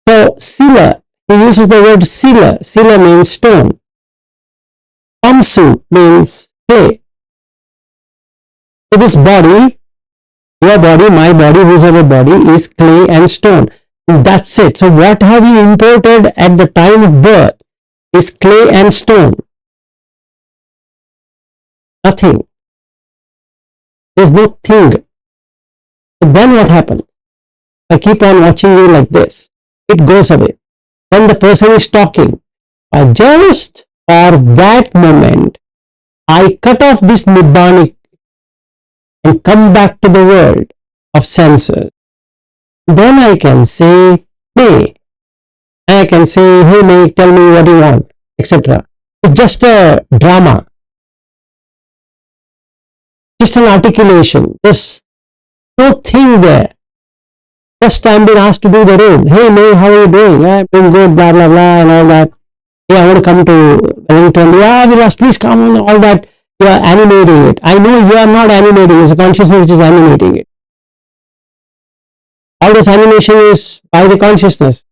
[SPEAKER 1] So Sila, he uses the word Sila. Sila means stone. Amsu means clay. So this body, your body, my body, whoever body is clay and stone. And that's it. So what have you imported at the time of birth is clay and stone. Nothing. There's no thing. But then what happens? I keep on watching you like this. It goes away. Then the person is talking. Just for that moment, I cut off this Nibbanic and come back to the world of senses. Then I can say, May. I can say, hey May, tell me what you want, etc. It's just a drama. Just an articulation. There's no thing there. Just I'm being asked to do the role. Hey May, how are you doing? I'm doing good, blah, blah, blah, and all that. Yeah, I want to come to Wellington. Yeah, Vilas, please come, and all that. You are animating it. I know you are not animating it. It's a consciousness which is animating it. All this animation is by the consciousness.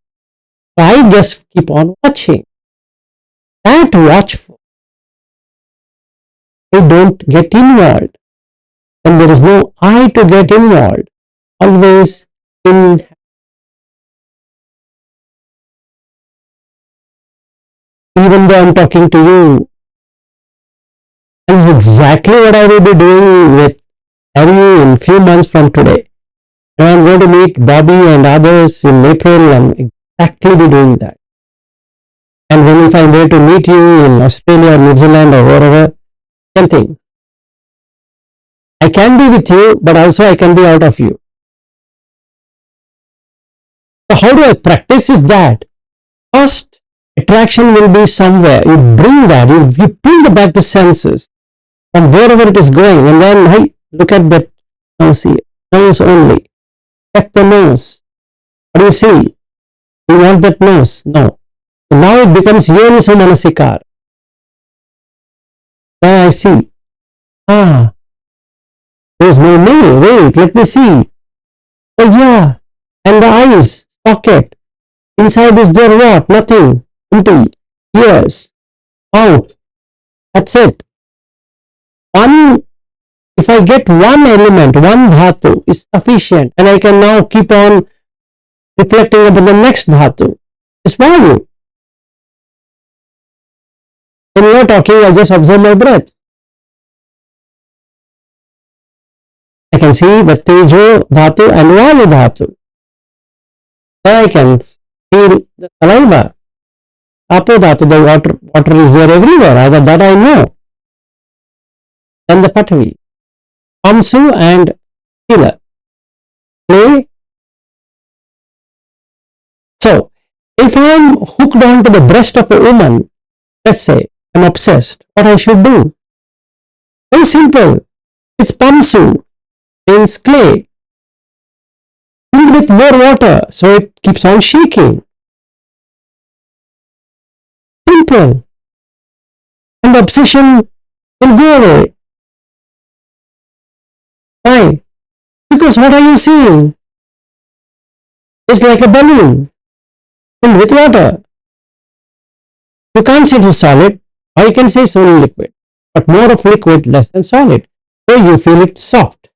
[SPEAKER 1] So I just keep on watching. That watchful. I don't get involved. And there is no I to get involved. Always in. Even though I'm talking to you, this is exactly what I will be doing with Harry in few months from today. And I'm going to meet Bobby and others in April and exactly be doing that. And when if I'm going to meet you in Australia or New Zealand or wherever, same thing. I can be with you, but also I can be out of you. So how do I practice is that first attraction will be somewhere. You bring that, you pull back the senses from wherever it is going, and then hey, look at that nose here, nose only. Check the nose. What do you see? You want that nose? No. So now it becomes Yoniso Manasikara. Then I see, there's no me. Wait, let me see. Oh yeah, and the eyes, socket. Inside is there what? Nothing. Empty. Ears, mouth. That's it. If I get one element, one dhatu is sufficient, and I can now keep on reflecting upon the next dhatu. It's value. When you are talking, I just observe my breath. I can see the Tejo dhatu and Vayu dhatu. Then I can feel the saliva. Apo dhatu, the water is there everywhere. As of that I know. Then the Patavi. Amsu and Sila. Clay So, if I'm hooked onto the breast of a woman, let's say I'm obsessed, what I should do? Very simple. It's pamsu, means clay, filled with more water, so it keeps on shaking. Simple. And the obsession will go away. Why? Because what are you seeing? It's like a balloon filled with water. You can't say it is solid, or you can say it's only liquid, but more of liquid, less than solid. So you feel it soft.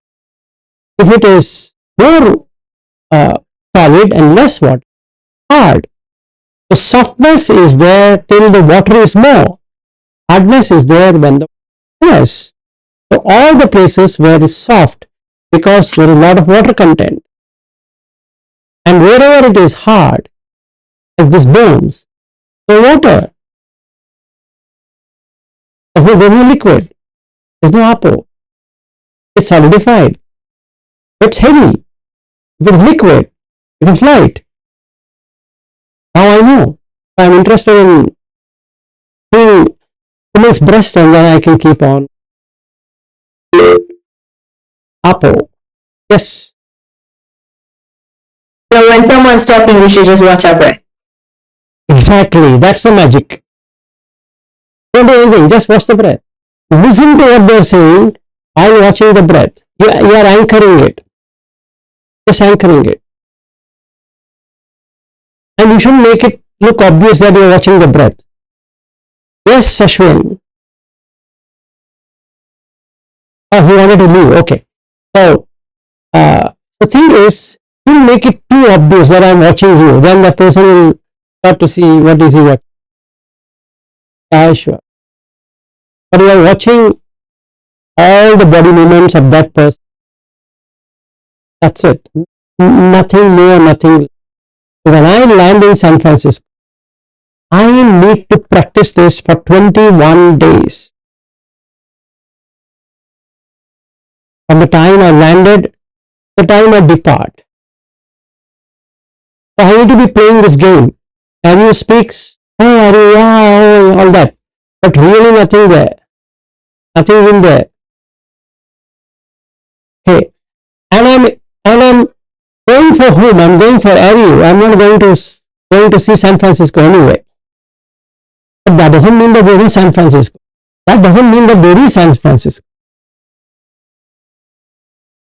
[SPEAKER 1] If it is more solid and less water, hard. The softness is there till the water is more. Hardness is there when the yes. So all the places where it's soft, because there is a lot of water content. And wherever it is hard, like these bones, the water. There's no liquid. There's no apo. It's solidified. It's heavy. If it's liquid, if it's light. Now I know. I'm interested in seeing woman's breast, and then I can keep on. Apo. Yes.
[SPEAKER 3] So when someone's talking, we should just watch our breath.
[SPEAKER 1] Exactly. That's the magic. Don't do anything. Just watch the breath. Listen to what they're saying while watching the breath. You are anchoring it. Just anchoring it. And you shouldn't make it look obvious that you're watching the breath. Yes, Ashwin. Oh, he wanted to leave. Okay. So, the thing is, you make it too obvious that I'm watching you. Then the person will start to see what is he watching. Sure. But you are watching all the body movements of that person. That's it. Nothing more, nothing. When I land in San Francisco, I need to practice this for 21 days. From the time I landed, the time I depart. So I need to be playing this game. Harry speaks, hey, Harry, yeah, all that. But really nothing there. Nothing in there. Okay. And I'm going for whom? I'm going for Harry. I'm not going to see San Francisco anyway. But that doesn't mean that there is San Francisco. That doesn't mean that there is San Francisco.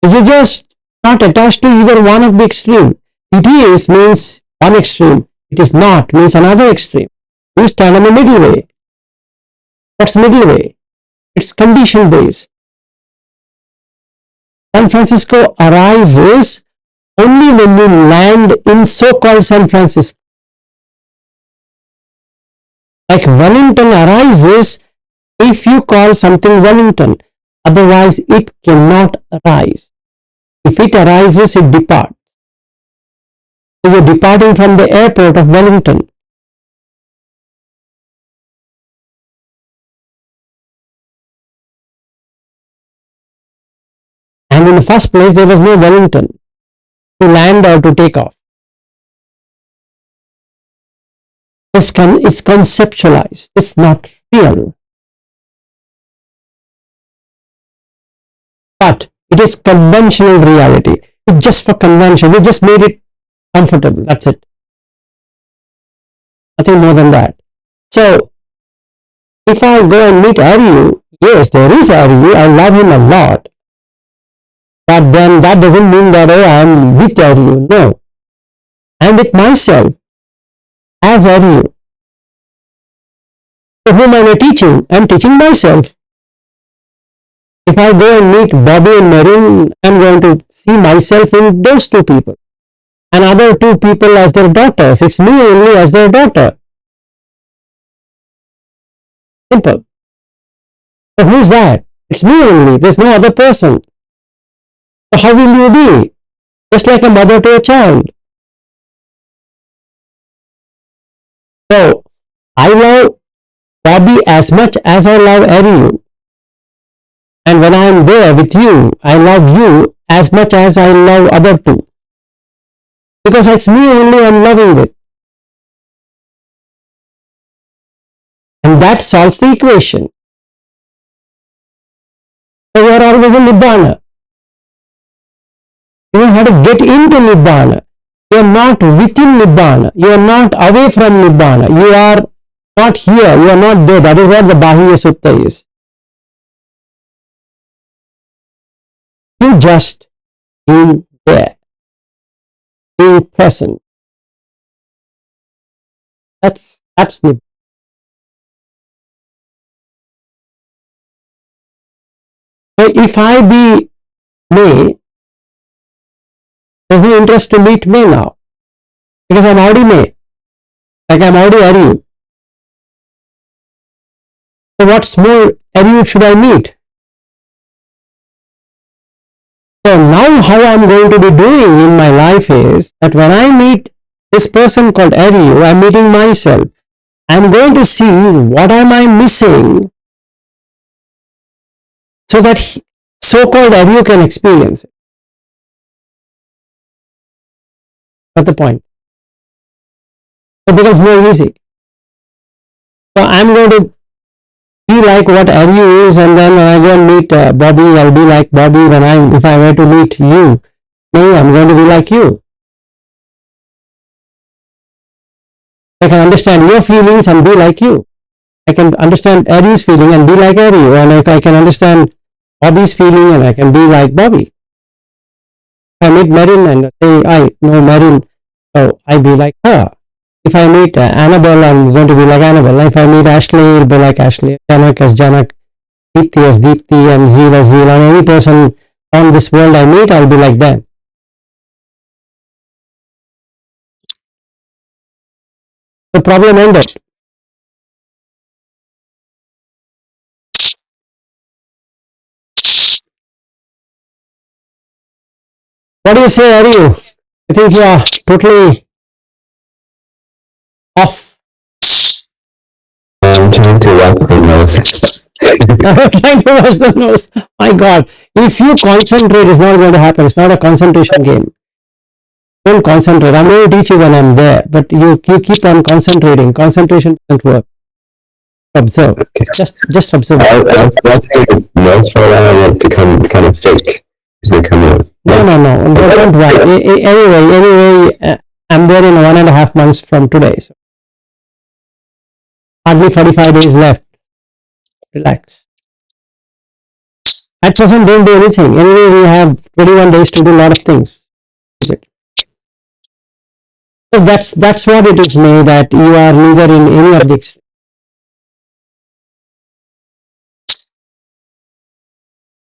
[SPEAKER 1] You just not attached to either one of the extreme. It is means one extreme. It is not means another extreme. You stand on the middle way. What's middle way? It's condition based. San Francisco arises only when you land in so-called San Francisco. Like Wellington arises if you call something Wellington. Otherwise, it cannot arise. If it arises, it departs. So you're departing from the airport of Wellington. And in the first place, there was no Wellington to land or to take off. It's conceptualized. It's not real. But it is conventional reality. It's just for convention. We just made it comfortable. That's it. Nothing more than that. So, if I go and meet Aryu, yes, there is Aryu. I love him a lot. But then that doesn't mean that, oh, I am with Aryu. No. I am with myself as Aryu. To whom am I teaching? I am teaching myself. If I go and meet Bobby and Marin, I am going to see myself in those two people. And other two people as their daughters. It's me only as their daughter. Simple. But who's that? It's me only. There's no other person. So how will you be? Just like a mother to a child. So, I love Bobby as much as I love Aryu. And when I am there with you, I love you as much as I love other two. Because it's me only I am loving with. that solves the equation. So you are always in Nibbana. You have to get into Nibbana. You are not within Nibbana. You are not away from Nibbana. You are not here. You are not there. That is what the Bahiya Sutta is. You just being there, being present. That's Nibbana. So if I be me, there's no interest to meet me now, because I'm already me, like I'm already Ariyu. So what's more Ariyu should I meet? So now how I'm going to be doing in my life is that when I meet this person called Ariyu, I'm meeting myself. I'm going to see what am I missing so that so-called Ariyu can experience it. That's the point. It becomes more easy. So I'm going to be like what Ariyu is, and then when I go and meet Bobby, I'll be like Bobby. If I were to meet you, I'm going to be like you. I can understand your feelings and be like you. I can understand Ariyu's feeling and be like Ariyu, and I can understand Bobby's feeling and I can be like Bobby. If I meet Marin and say, I know Marin, so I be like her. If I meet Annabelle, I'm going to be like Annabelle. If I meet Ashley, I'll be like Ashley. Janak as Janak, Deepti as Deepti, and Zeel as Zeel. And any person on this world I meet, I'll be like them. The problem ended. What do you say, Ariyu? I think you are totally off.
[SPEAKER 2] I'm trying to walk the nose.
[SPEAKER 1] I'm trying to wash the nose. My God. If you concentrate, it's not going to happen. It's not a concentration game. Don't concentrate. I'm going to teach you when I'm there. But you keep on concentrating. Concentration doesn't work. Observe.
[SPEAKER 2] Okay.
[SPEAKER 1] Just observe.
[SPEAKER 2] I'll walk the nose for a while and become kind of fake as they come out.
[SPEAKER 1] No. Don't worry. Anyway, I'm there in 1.5 months from today. So hardly 45 days left. Relax. At present, don't do anything. Anyway, we have 21 days to do a lot of things. So that's what it is, May, that you are neither in any of the extremes.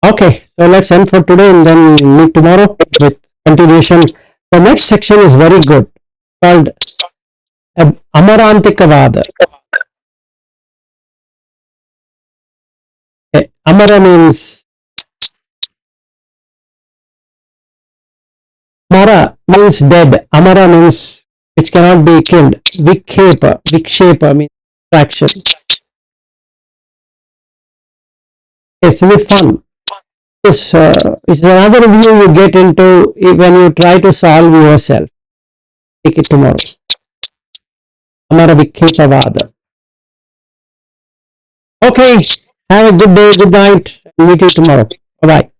[SPEAKER 1] Okay, so let's end for today and then meet tomorrow with continuation. The next section is very good, called Amarantikavada. Amara means dead. Amara means which cannot be killed. Vikshepa means attraction. It's really fun. It's another view you get into when you try to solve yourself. Take it tomorrow. Amara Vikshepa. Okay, have a good day, good night, meet you tomorrow. Bye-bye.